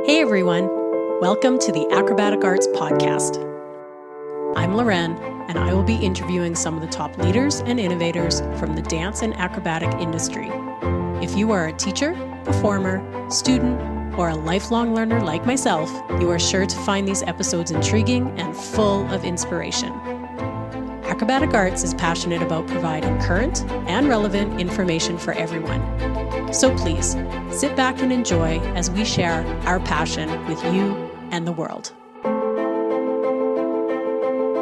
Hey everyone, welcome to the Acrobatic Arts podcast. I'm Loren, and I will be interviewing some of the top leaders and innovators from the dance and acrobatic industry. If you are a teacher, performer, student, or a lifelong learner like myself, you are sure to find these episodes intriguing and full of inspiration. Acrobatic Arts is passionate about providing current and relevant information for everyone. So please, sit back and enjoy as we share our passion with you and the world.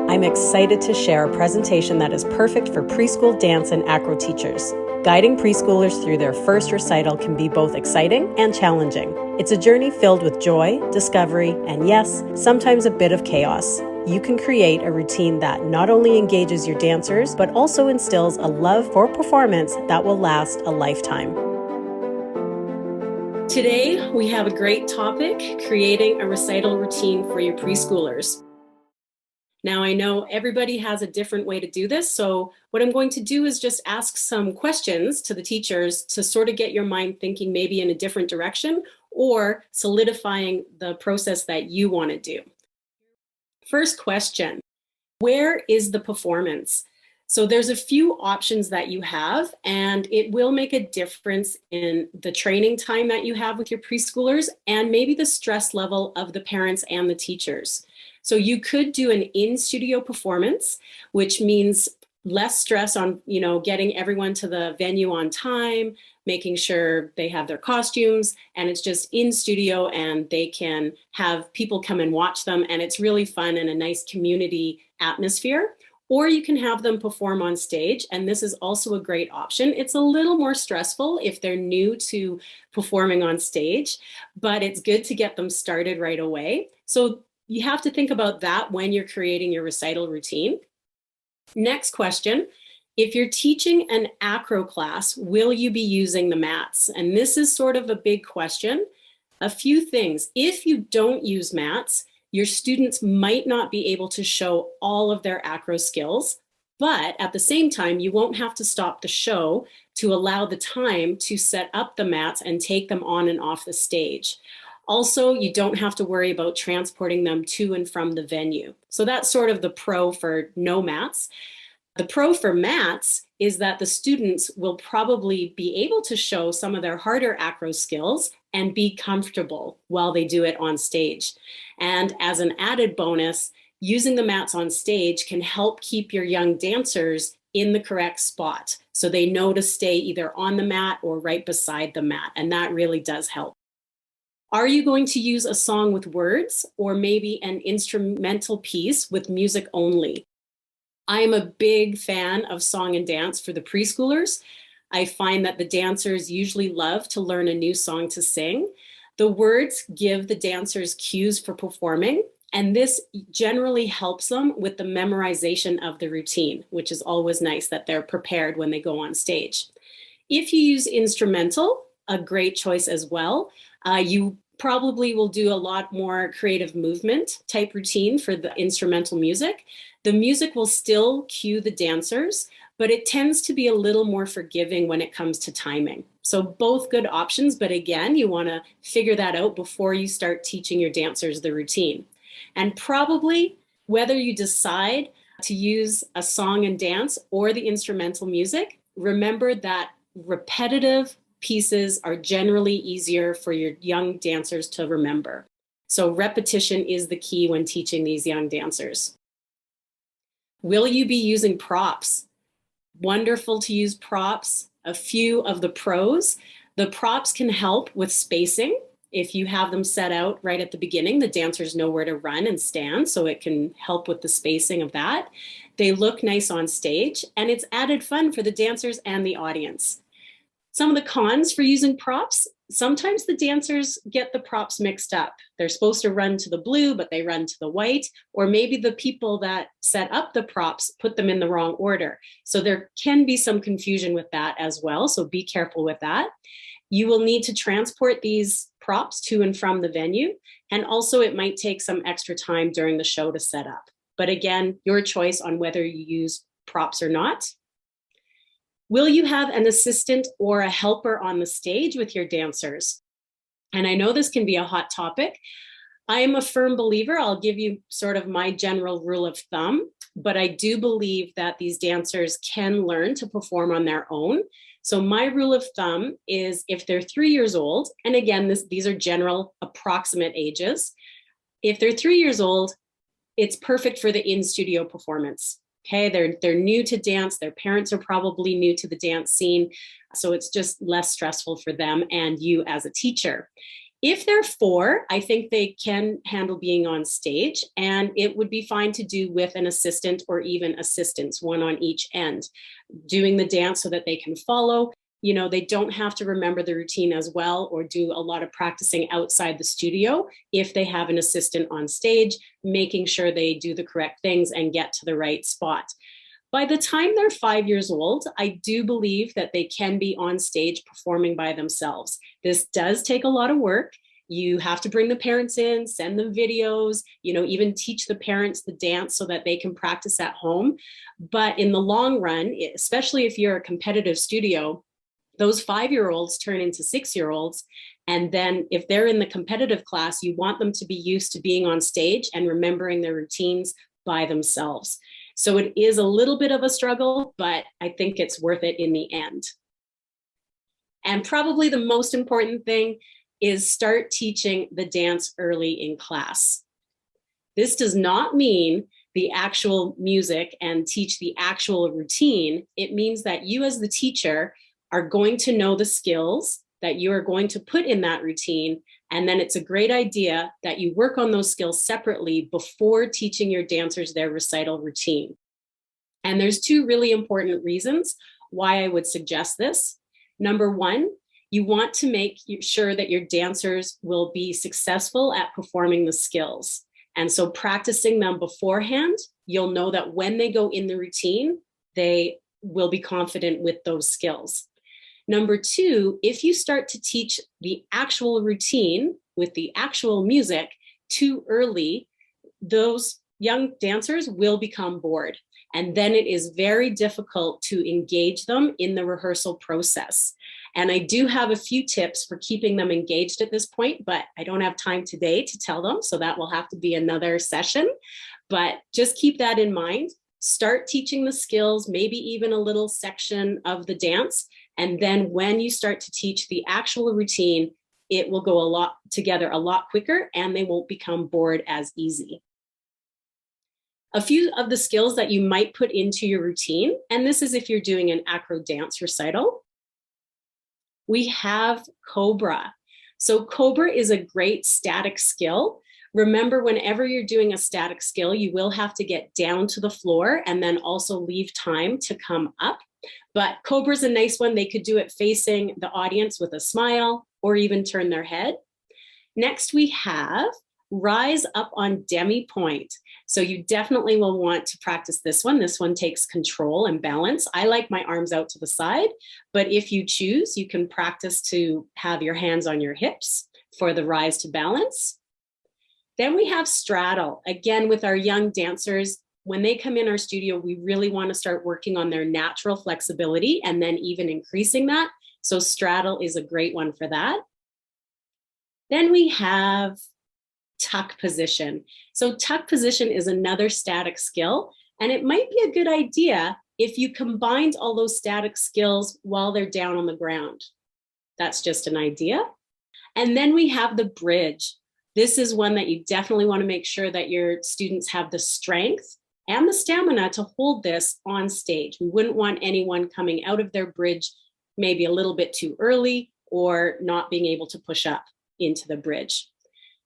I'm excited to share a presentation that is perfect for preschool dance and acro teachers. Guiding preschoolers through their first recital can be both exciting and challenging. It's a journey filled with joy, discovery, and yes, sometimes a bit of chaos. You can create a routine that not only engages your dancers, but also instills a love for performance that will last a lifetime. Today, we have a great topic, creating a recital routine for your preschoolers. Now, I know everybody has a different way to do this, so what I'm going to do is just ask some questions to the teachers to sort of get your mind thinking maybe in a different direction or solidifying the process that you want to do. First question, where is the performance? So there's a few options that you have, and it will make a difference in the training time that you have with your preschoolers and maybe the stress level of the parents and the teachers. So you could do an in-studio performance, which means less stress on, getting everyone to the venue on time, making sure they have their costumes, and it's just in studio and they can have people come and watch them, and it's really fun and a nice community atmosphere. Or you can have them perform on stage, and this is also a great option. It's a little more stressful if they're new to performing on stage, but it's good to get them started right away. So you have to think about that when you're creating your recital routine. Next question, if you're teaching an acro class, will you be using the mats? And this is sort of a big question. A few things. If you don't use mats, your students might not be able to show all of their acro skills, but at the same time, you won't have to stop the show to allow the time to set up the mats and take them on and off the stage. Also, you don't have to worry about transporting them to and from the venue. So that's sort of the pro for no mats. The pro for mats is that the students will probably be able to show some of their harder acro skills and be comfortable while they do it on stage. And as an added bonus, using the mats on stage can help keep your young dancers in the correct spot, so they know to stay either on the mat or right beside the mat, and that really does help. Are you going to use a song with words or maybe an instrumental piece with music only? I'm a big fan of song and dance for the preschoolers. I find that the dancers usually love to learn a new song to sing. The words give the dancers cues for performing, and this generally helps them with the memorization of the routine, which is always nice that they're prepared when they go on stage. If you use instrumental, a great choice as well. You probably will do a lot more creative movement type routine for the instrumental music. The music will still cue the dancers, but it tends to be a little more forgiving when it comes to timing. So both good options, but again, you want to figure that out before you start teaching your dancers the routine. And probably whether you decide to use a song and dance or the instrumental music, remember that repetitive pieces are generally easier for your young dancers to remember. So repetition is the key when teaching these young dancers. Will you be using props? Wonderful to use props. A few of the pros. The props can help with spacing. If you have them set out right at the beginning, the dancers know where to run and stand, so it can help with the spacing of that. They look nice on stage, and it's added fun for the dancers and the audience. Some of the cons for using props, sometimes the dancers get the props mixed up. They're supposed to run to the blue, but they run to the white, or maybe the people that set up the props put them in the wrong order. So there can be some confusion with that as well, so be careful with that. You will need to transport these props to and from the venue, and also it might take some extra time during the show to set up. But again, your choice on whether you use props or not. Will you have an assistant or a helper on the stage with your dancers? And I know this can be a hot topic. I am a firm believer, I'll give you sort of my general rule of thumb, but I do believe that these dancers can learn to perform on their own. So my rule of thumb is if they're 3 years old, and again, these are general approximate ages. If they're 3 years old, it's perfect for the in-studio performance. Okay, they're new to dance. Their parents are probably new to the dance scene. So it's just less stressful for them and you as a teacher. If they're 4, I think they can handle being on stage, and it would be fine to do with an assistant or even assistants, one on each end, doing the dance so that they can follow. You know, they don't have to remember the routine as well or do a lot of practicing outside the studio if they have an assistant on stage, making sure they do the correct things and get to the right spot. By the time they're 5 years old, I do believe that they can be on stage performing by themselves. This does take a lot of work. You have to bring the parents in, send them videos, you know, even teach the parents the dance so that they can practice at home. But in the long run, especially if you're a competitive studio, those 5-year-olds turn into 6-year-olds. And then if they're in the competitive class, you want them to be used to being on stage and remembering their routines by themselves. So it is a little bit of a struggle, but I think it's worth it in the end. And probably the most important thing is start teaching the dance early in class. This does not mean the actual music and teach the actual routine. It means that you as the teacher are going to know the skills that you are going to put in that routine. And then it's a great idea that you work on those skills separately before teaching your dancers their recital routine. And there's 2 really important reasons why I would suggest this. Number 1, you want to make sure that your dancers will be successful at performing the skills. And so practicing them beforehand, you'll know that when they go in the routine, they will be confident with those skills. Number 2, if you start to teach the actual routine with the actual music too early, those young dancers will become bored. And then it is very difficult to engage them in the rehearsal process. And I do have a few tips for keeping them engaged at this point, but I don't have time today to tell them. So that will have to be another session. But just keep that in mind. Start teaching the skills, maybe even a little section of the dance. And then when you start to teach the actual routine, it will go together a lot quicker and they won't become bored as easy. A few of the skills that you might put into your routine, and this is if you're doing an acro dance recital, we have Cobra. So Cobra is a great static skill. Remember, whenever you're doing a static skill, you will have to get down to the floor and then also leave time to come up. But Cobra is a nice one. They could do it facing the audience with a smile or even turn their head. Next, we have Rise Up on Demi Point. So you definitely will want to practice this one. This one takes control and balance. I like my arms out to the side, but if you choose, you can practice to have your hands on your hips for the rise to balance. Then we have straddle. Again, with our young dancers, when they come in our studio, we really want to start working on their natural flexibility and then even increasing that. So straddle is a great one for that. Then we have tuck position. So tuck position is another static skill, and it might be a good idea if you combined all those static skills while they're down on the ground. That's just an idea. And then we have the bridge. This is one that you definitely want to make sure that your students have the strength and the stamina to hold this on stage. We wouldn't want anyone coming out of their bridge maybe a little bit too early or not being able to push up into the bridge.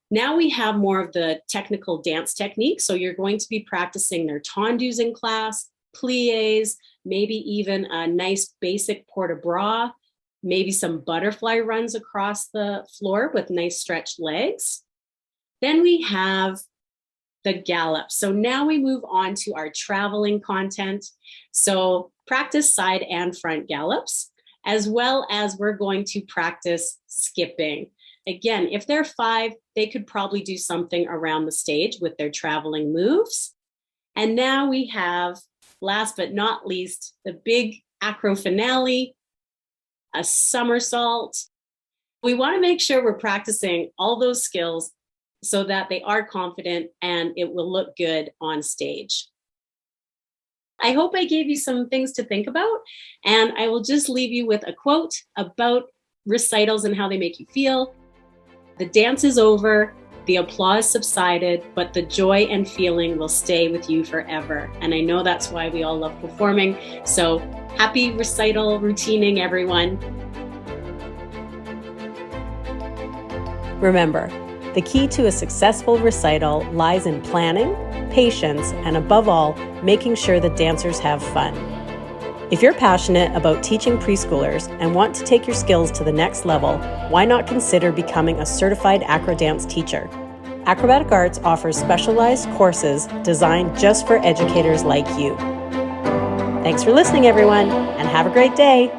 Now we have more of the technical dance techniques. So you're going to be practicing their tendus in class, pliés, maybe even a nice basic port-de-bras, maybe some butterfly runs across the floor with nice stretched legs. Then we have the gallop. So now we move on to our traveling content. So practice side and front gallops, as well as we're going to practice skipping. Again, if they're 5, they could probably do something around the stage with their traveling moves. And now we have, last but not least, the big acro finale, a somersault. We want to make sure we're practicing all those skills so that they are confident and it will look good on stage. I hope I gave you some things to think about, and I will just leave you with a quote about recitals and how they make you feel. The dance is over, the applause subsided, but the joy and feeling will stay with you forever. And I know that's why we all love performing. So happy recital routining, everyone. Remember, the key to a successful recital lies in planning, patience, and above all, making sure the dancers have fun. If you're passionate about teaching preschoolers and want to take your skills to the next level, why not consider becoming a certified acro dance teacher? Acrobatic Arts offers specialized courses designed just for educators like you. Thanks for listening, everyone, and have a great day.